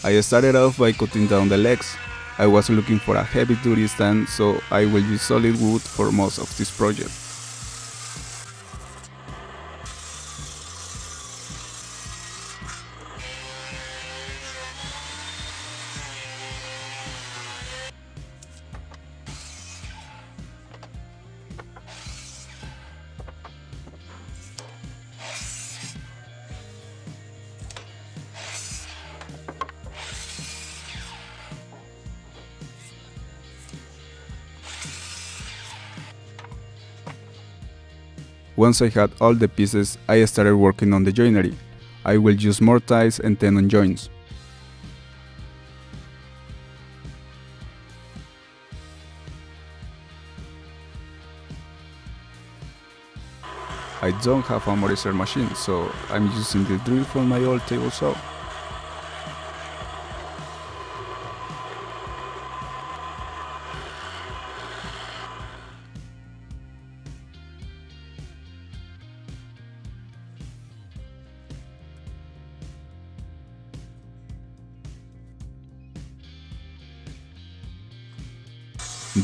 I started off by cutting down the legs. I was looking for a heavy duty stand, so I will use solid wood for most of this project. Once I had all the pieces, I started working on the joinery. I will use more ties and tenon joints. I don't have a mortiser machine, so I'm using the drill from my old table saw.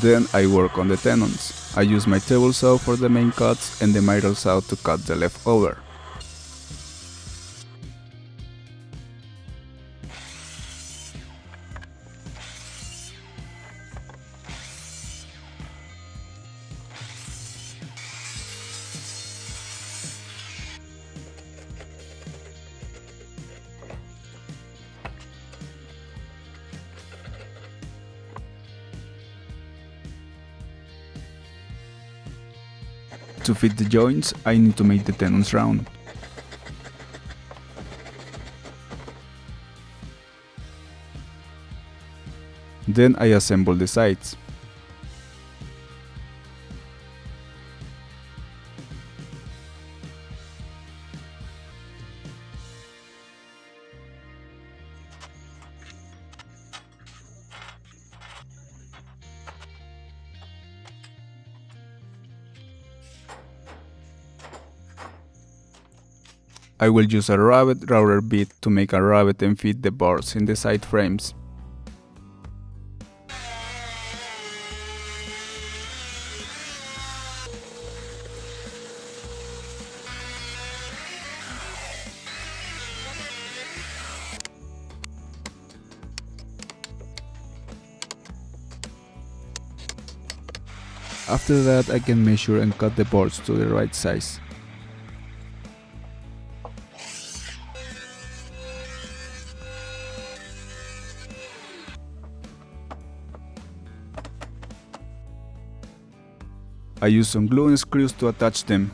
Then I work on the tenons. I use my table saw for the main cuts and the miter saw to cut the leftover. To fit the joints, I need to make the tenons round. Then I assemble the sides. I will use a rabbet router bit to make a rabbet and fit the bars in the side frames. After that, I can measure and cut the boards to the right size. I use some glue and screws to attach them.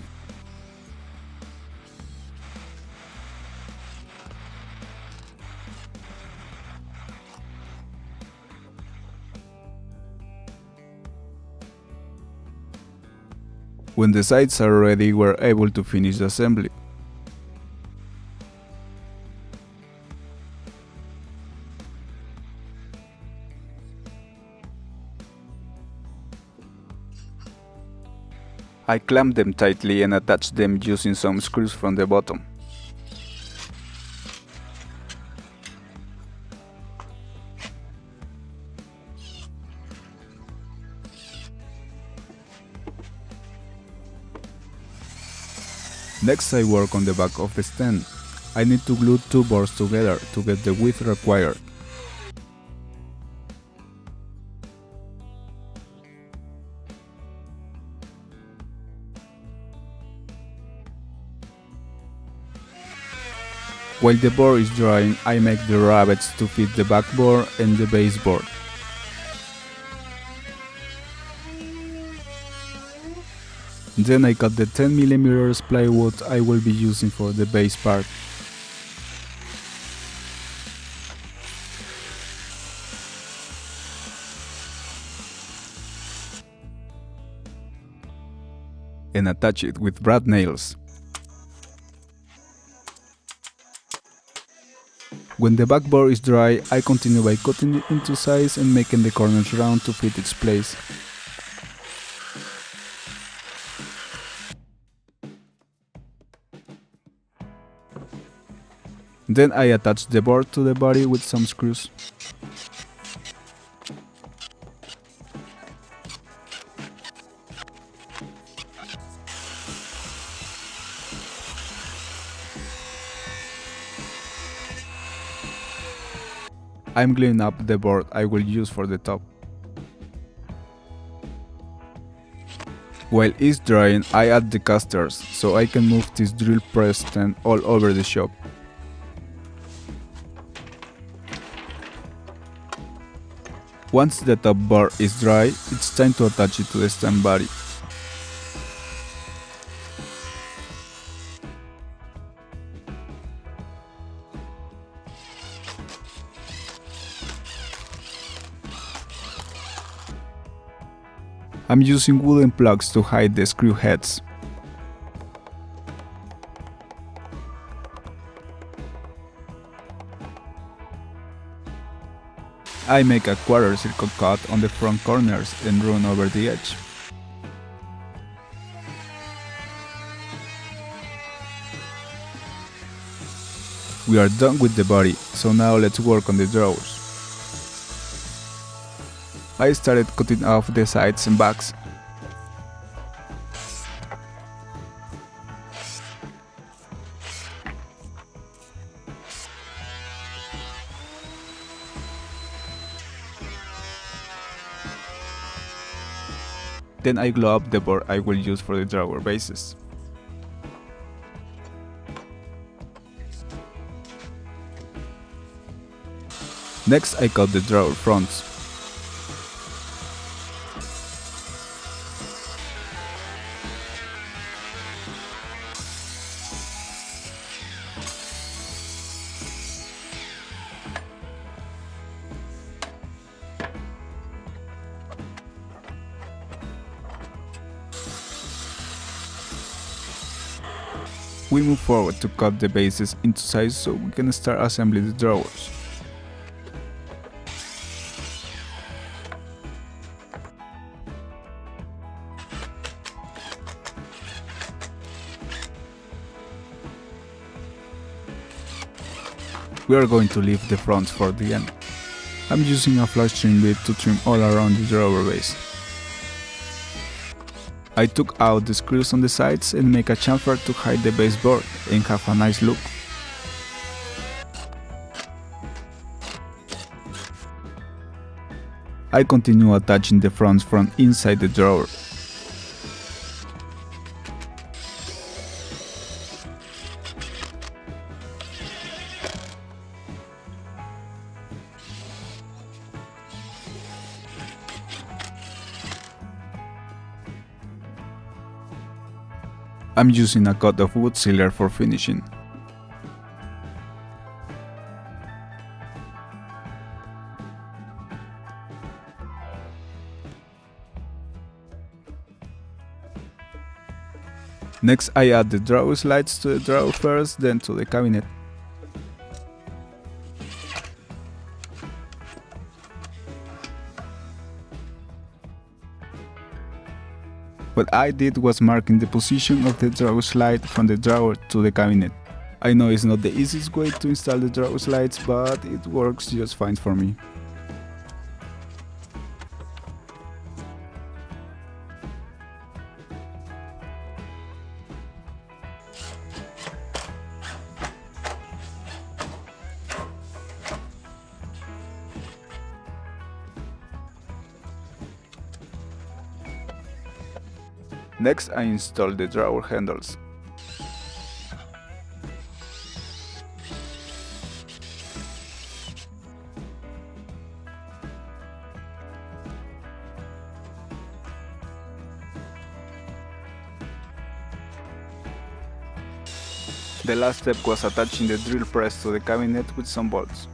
When the sides are ready, we're able to finish the assembly. I clamp them tightly and attach them using some screws from the bottom. Next I work on the back of the stand. I need to glue two boards together to get the width required. While the board is drying, I make the rabbets to fit the backboard and the baseboard. Then I cut the 10mm plywood I will be using for the base part. And attach it with brad nails. When the backboard is dry, I continue by cutting it into size and making the corners round to fit its place. Then I attach the board to the body with some screws. I'm gluing up the board I will use for the top. While it's drying, I add the casters, so I can move this drill press stand all over the shop. Once the top bar is dry, it's time to attach it to the stand body. I'm using wooden plugs to hide the screw heads. I make a quarter circle cut on the front corners and run over the edge. We are done with the body, so now let's work on the drawers. I started cutting off the sides and backs. Then I glue up the board I will use for the drawer bases. Next I cut the drawer fronts. We move forward to cut the bases into size so we can start assembling the drawers. We are going to leave the fronts for the end. I'm using a flash trim bit to trim all around the drawer base. I took out the screws on the sides and make a chamfer to hide the baseboard and have a nice look. I continue attaching the fronts from inside the drawer. I'm using a cut of wood sealer for finishing. Next I add the drawer slides to the drawer first, then to the cabinet. What I did was marking the position of the drawer slide from the drawer to the cabinet. I know it's not the easiest way to install the drawer slides, but it works just fine for me. Next I install the drawer handles. The last step was attaching the drill press to the cabinet with some bolts.